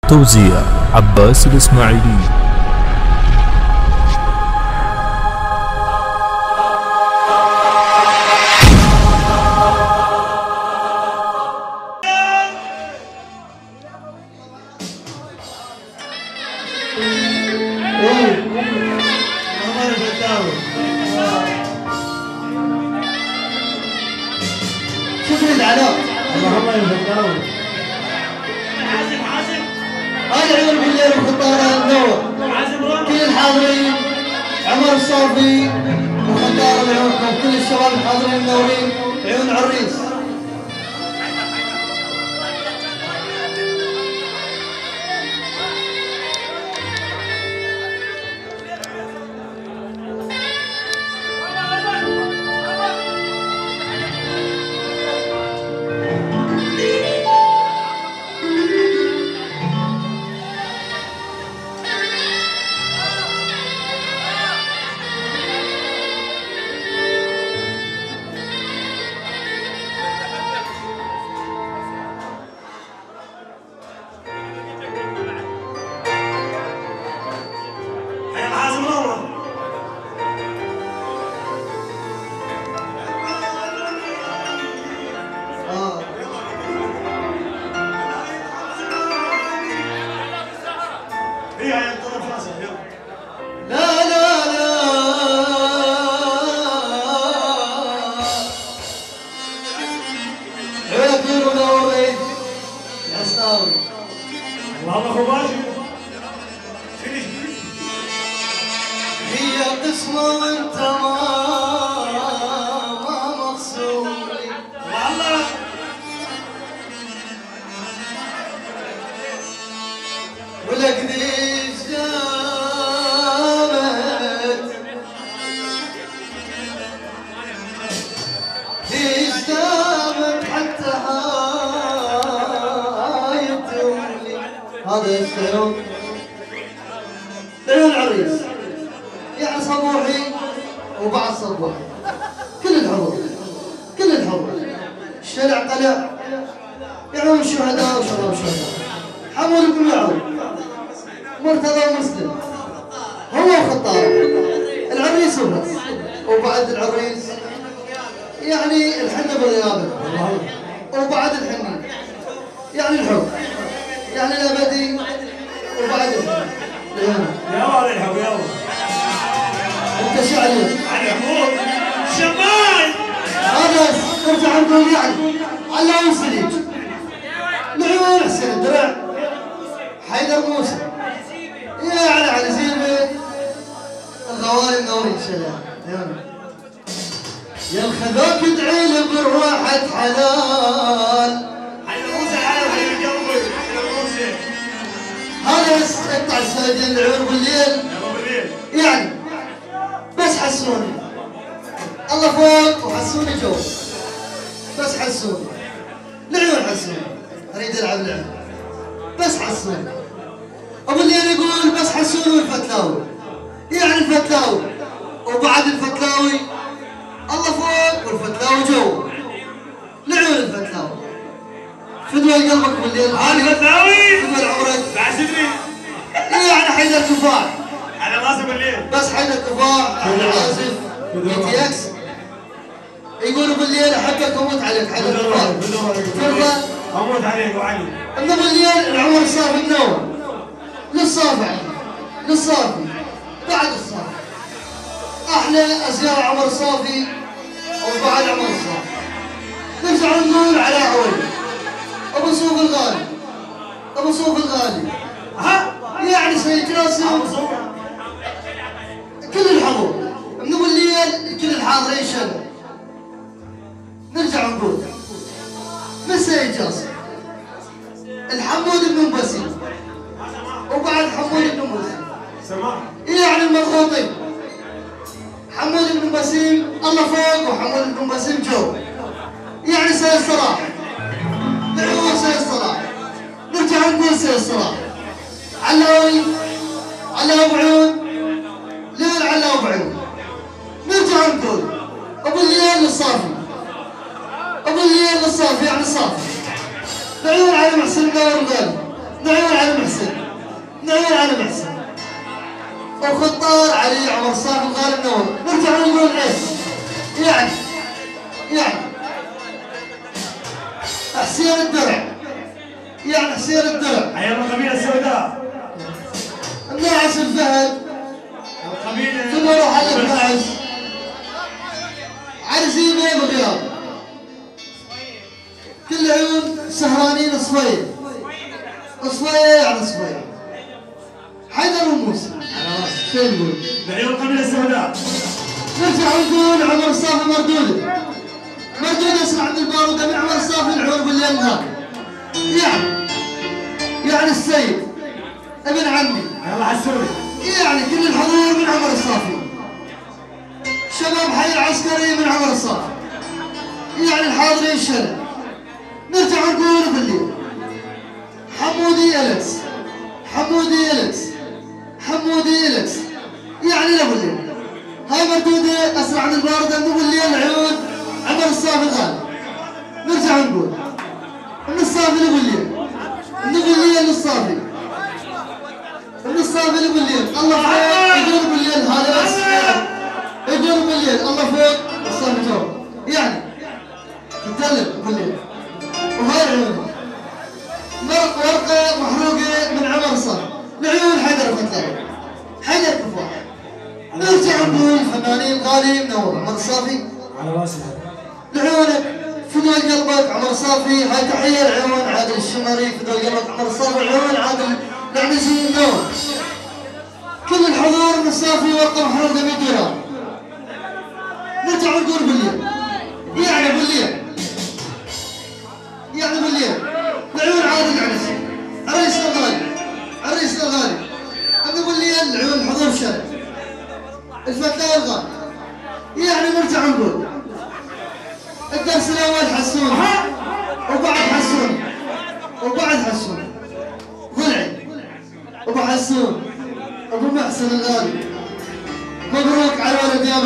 توزيع عباس الإسماعيلي. شكرا العلاء اللهم يبارك. هاي العيون بالليل وخطارها النور. كل الحاضرين عمر الصافي وخطار العيون كل الشباب الحاضرين المنورين عيون عريس. اللهم اخو ماشي. هي قسمة وانت ما مقصود والله ولك ذيش دامت حتى هاي الدولي. هذا السلام عيون عريس يعني صبوحي وبعد صبوحي كل الحضور الشارع قلع يعون الشهداء وشباب الشهداء حمود بن يعقوب مرتضى مسلم هو وخطار العريس وبس وبعد العريس يعني الحنة بالغيابة وبعد الحنة يعني الحب يعني الأبدي وبعد الحب يا ولد الحب يلا. انت شعلي علي حمود شمال هذا نرجع نقول يعني على وصلي العيون حسين الدرع حيدر موسى يا على زينب الغوالي منورين شلال يا الخذوك ادعي لي بروحة حلال. حيدر موسى العالم حيدر قلبي حيدر موسى. هذا يقطع السايدين العيون بالليل يعني بس حسوني الله فوق وحسوني جو بس حسوني العيون حسوني اريد العب لعب بس حسوني. ابو الليل يقول بس حسوني والفتلاوي يعني الفتلاوي وبعد الفتلاوي الله فوق والفتلاوي جو العيون الفتلاوي فدوى قلبك بالليل هذه فتلاوي فدوى عمرك بعزمني يعني حيدر تفاح على راسي بالليل بس حيدر تفاح عازف يتيكس يقولوا بالليل احبك واموت عليك حيدر تفاح ترضى اموت عليك وعلي. انه بالليل العمر الصافي منور للصافي بعد الصافي احلى ازياء عمر الصافي وبعد عمر الصافي. نرجع نقول على عويل ابو صوف الغالي ها يعني سيد جاسم كل الحضور من الليل كل الحاضرين شنو. نرجع نقول من سيد جاسم الحمود بن مبسم وبعد حمود بن مبسم سماح يعني المضغوطين حمود بن بسيم الله فوق وحمود بن بسيم جو يعني سيد صلاح العيون سيد صلاح. نرجع نقول سيد صلاح علاوي ابو عيون ليل على ابو عيون. نرجع نقول ابو الليل الصافي يعني الصافي العيون على محسن النور الغالي العيون على محسن نعود على محسن وخطار علي عمر صافي الغالب نور. نرجع نقول ايش؟ يعني حسين الدرع، يعني حسين الدرع أيام القبيلة السوداء الناعس الفهد القبيلة ثم روح على الناعس عرزيمة بغياب كل عيون سهرانين صفية يعني صفية حيدر وموسى على راسي شو نقول؟ لعيون القبيلة السوداء. نرجع ونقول عمر الصافي مردودة اسمع عند البارودة من عمر الصافي العيون بالليل نهار. يعني السيد ابن عمي يلا حسوني. يعني كل الحضور من عمر الصافي، شباب حي العسكري من عمر الصافي، يعني الحاضرين الشرع. نرجع نقول بالليل حمودي إلكس يعني لا بالليل هاي مردودة أسرع عن الباردة نقول بالليل عيون عمر الصافي الغالي. نرجع نقول من الصافي نقول للصافي بالليل الله فوق يقول بالليل هذا بس يقول بالليل الله فوق والصافي جو يعني تتكلم بالليل. وهاي عيونه ورقة محروقة من عمر الصافي لعيون حيدر فتلاوي حيدر كفاح. نرجع نقول فنانين غالي منور عمر الصافي على راسي. لعيونك فدوى قلبك عمر الصافي. هاي تحية لعيون عادل الشمري فدوى قلبك عمر الصافي. عيون عادل العنزي منور. كل الحضور من الصافي ورقة محروقة 100 دولار. نرجع نقول بالليل يعني بالليل لعيون عادل العنزي عريسنا الغالي أما بالليل لعيون الحضور شرع الفتاة الغالي. يعني نرجع نقول الدرس الأول حسون وبعد حسون ضلعي أبو حسون أبو محسن الغالي. مبروك على ولد يا